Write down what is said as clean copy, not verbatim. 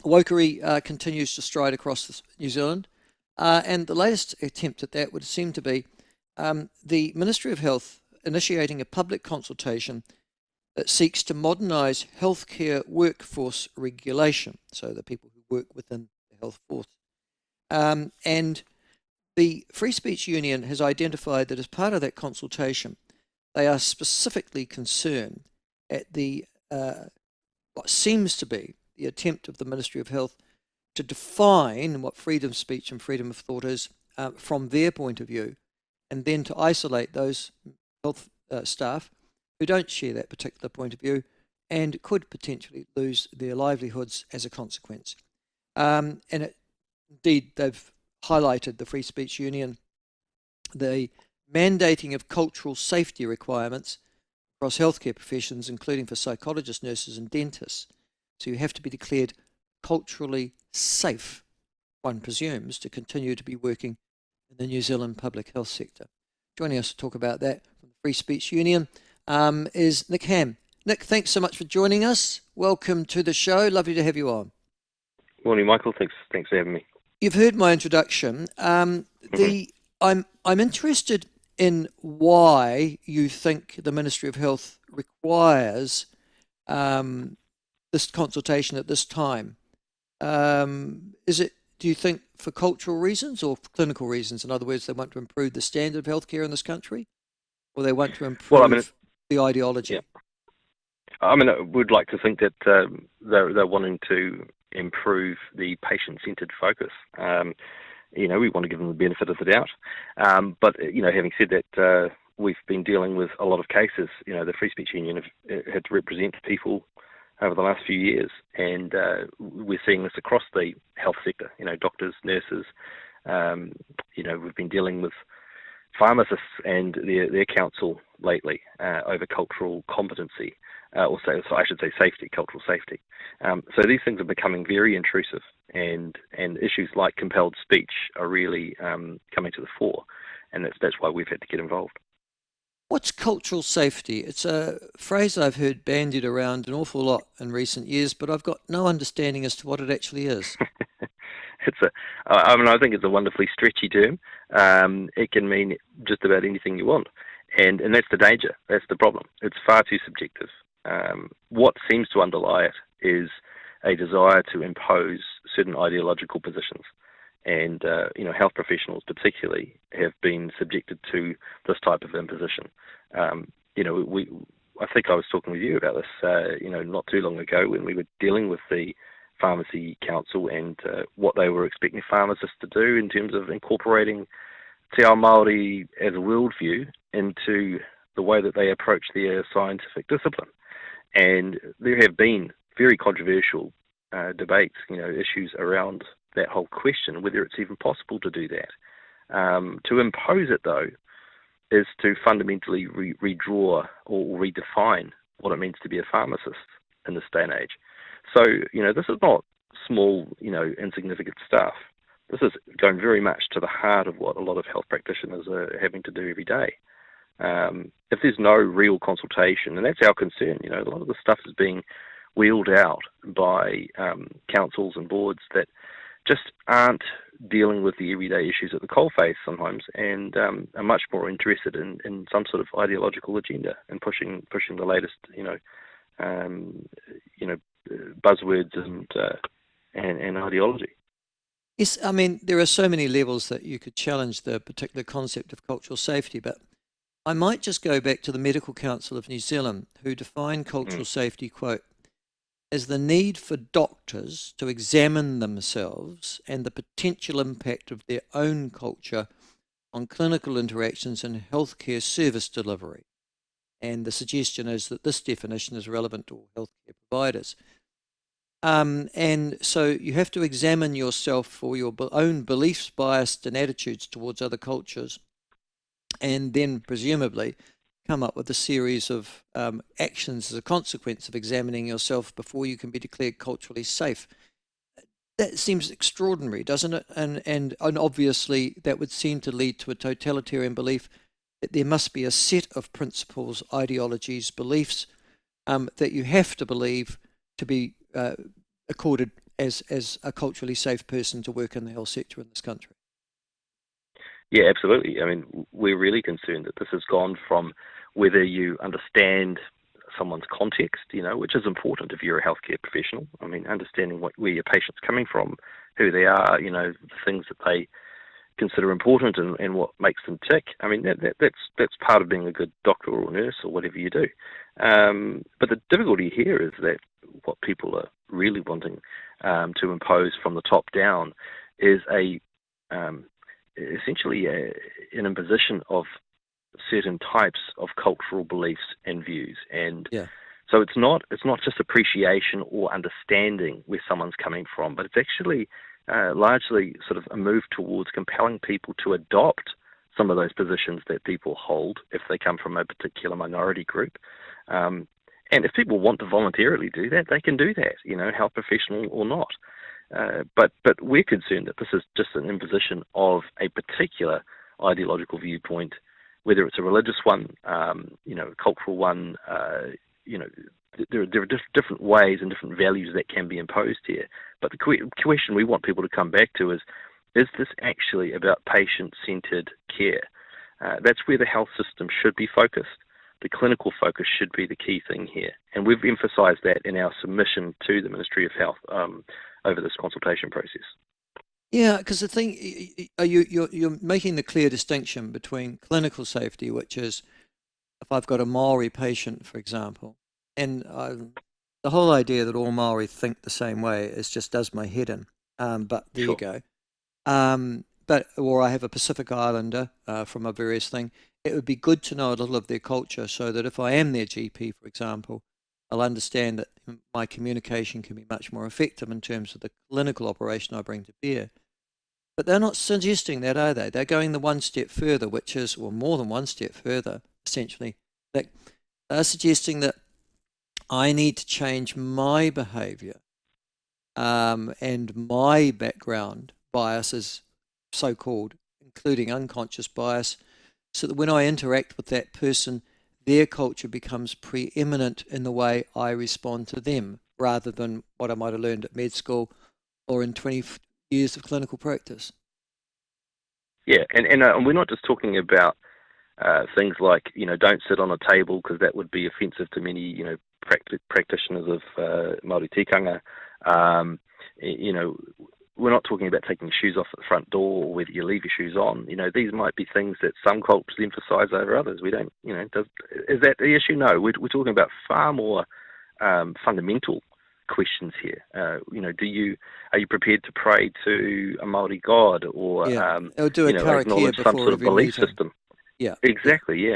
Wokery continues to stride across New Zealand, and the latest attempt at that would seem to be the Ministry of Health initiating a public consultation that seeks to modernise healthcare workforce regulation, so the people who work within the health force. And the Free Speech Union has identified that as part of that consultation, they are specifically concerned at the what seems to be the attempt of the Ministry of Health to define what freedom of speech and freedom of thought is from their point of view, and then to isolate those health staff who don't share that particular point of view and could potentially lose their livelihoods as a consequence. Indeed, they've highlighted, the Free Speech Union, the mandating of cultural safety requirements across healthcare professions, including for psychologists, nurses and dentists. So you have to be declared culturally safe, one presumes, to continue to be working in the New Zealand public health sector. Joining us to talk about that from the Free Speech Union is Nick Hanne. Nick, thanks so much for joining us. Welcome to the show. Lovely to have you on. Morning, Michael. Thanks for having me. You've heard my introduction. I'm interested in why you think the Ministry of Health requires this consultation at this time. Do you think for cultural reasons or for clinical reasons? In other words, they want to improve the standard of healthcare in this country, or they want to improve the ideology? Yeah. I would like to think that they're wanting to improve the patient-centered focus. We want to give them the benefit of the doubt. But having said that, we've been dealing with a lot of cases. The Free Speech Union have had to represent people over the last few years, and we're seeing this across the health sector. Doctors, nurses. We've been dealing with pharmacists and their counsel lately over cultural competency. So I should say safety, cultural safety. So these things are becoming very intrusive, and issues like compelled speech are really coming to the fore, and that's why we've had to get involved. What's cultural safety? It's a phrase I've heard bandied around an awful lot in recent years, but I've got no understanding as to what it actually is. I think it's a wonderfully stretchy term. It can mean just about anything you want, and that's the danger. That's the problem. It's far too subjective. What seems to underlie it is a desire to impose certain ideological positions. And, health professionals particularly have been subjected to this type of imposition. I think I was talking with you about this, not too long ago when we were dealing with the Pharmacy Council and what they were expecting pharmacists to do in terms of incorporating Te Ao Māori as a worldview into the way that they approach their scientific discipline. And there have been very controversial debates, issues around that whole question, whether it's even possible to do that. To impose it, though, is to fundamentally redraw or redefine what it means to be a pharmacist in this day and age. So, this is not small, insignificant stuff. This is going very much to the heart of what a lot of health practitioners are having to do every day. If there's no real consultation, and that's our concern, a lot of the stuff is being wheeled out by councils and boards that just aren't dealing with the everyday issues at the coalface sometimes, and are much more interested in some sort of ideological agenda and pushing the latest, buzzwords and ideology. Yes, there are so many levels that you could challenge the particular concept of cultural safety, but I might just go back to the Medical Council of New Zealand, who define cultural safety, quote, as the need for doctors to examine themselves and the potential impact of their own culture on clinical interactions and healthcare service delivery. And the suggestion is that this definition is relevant to all healthcare providers. And so you have to examine yourself for your own beliefs, bias and attitudes towards other cultures, and then presumably come up with a series of actions as a consequence of examining yourself before you can be declared culturally safe. That seems extraordinary, doesn't it? And obviously that would seem to lead to a totalitarian belief that there must be a set of principles, ideologies, beliefs that you have to believe to be accorded as a culturally safe person to work in the health sector in this country. Yeah, absolutely. I mean, we're really concerned that this has gone from whether you understand someone's context, which is important if you're a healthcare professional. I mean, understanding where your patient's coming from, who they are, the things that they consider important and what makes them tick. I mean, that's part of being a good doctor or nurse or whatever you do. But the difficulty here is that what people are really wanting to impose from the top down is essentially an imposition of certain types of cultural beliefs and views, and so it's not just appreciation or understanding where someone's coming from, but it's actually largely sort of a move towards compelling people to adopt some of those positions that people hold if they come from a particular minority group. And if people want to voluntarily do that, they can do that, health professional or not. But we're concerned that this is just an imposition of a particular ideological viewpoint, whether it's a religious one, a cultural one. There are different ways and different values that can be imposed here. But the question we want people to come back to is this actually about patient-centered care? That's where the health system should be focused. The clinical focus should be the key thing here. And we've emphasised that in our submission to the Ministry of Health over this consultation process. Yeah, because the thing, you're making the clear distinction between clinical safety, which is if I've got a Maori patient, for example, and the whole idea that all Maori think the same way does my head in. But there you go. Or I have a Pacific Islander from a various thing. It would be good to know a little of their culture so that if I am their GP, for example, I'll understand that my communication can be much more effective in terms of the clinical operation I bring to bear. But they're not suggesting that, are they? They're going the one step further, which is, or more than one step further, essentially. They're suggesting that I need to change my behaviour and my background biases, so-called, including unconscious bias, so that when I interact with that person, their culture becomes preeminent in the way I respond to them, rather than what I might have learned at med school or in 20 years of clinical practice. Yeah, and we're not just talking about things like, don't sit on a table because that would be offensive to many, practitioners of Māori tikanga. We're not talking about taking shoes off at the front door or whether you leave your shoes on. These might be things that some cultures emphasise over others. We don't, is that the issue? No, we're talking about far more fundamental questions here. Are you prepared to pray to a Māori god or or do a karakia acknowledge some before sort of every belief meeting. system? Yeah, exactly. Yeah.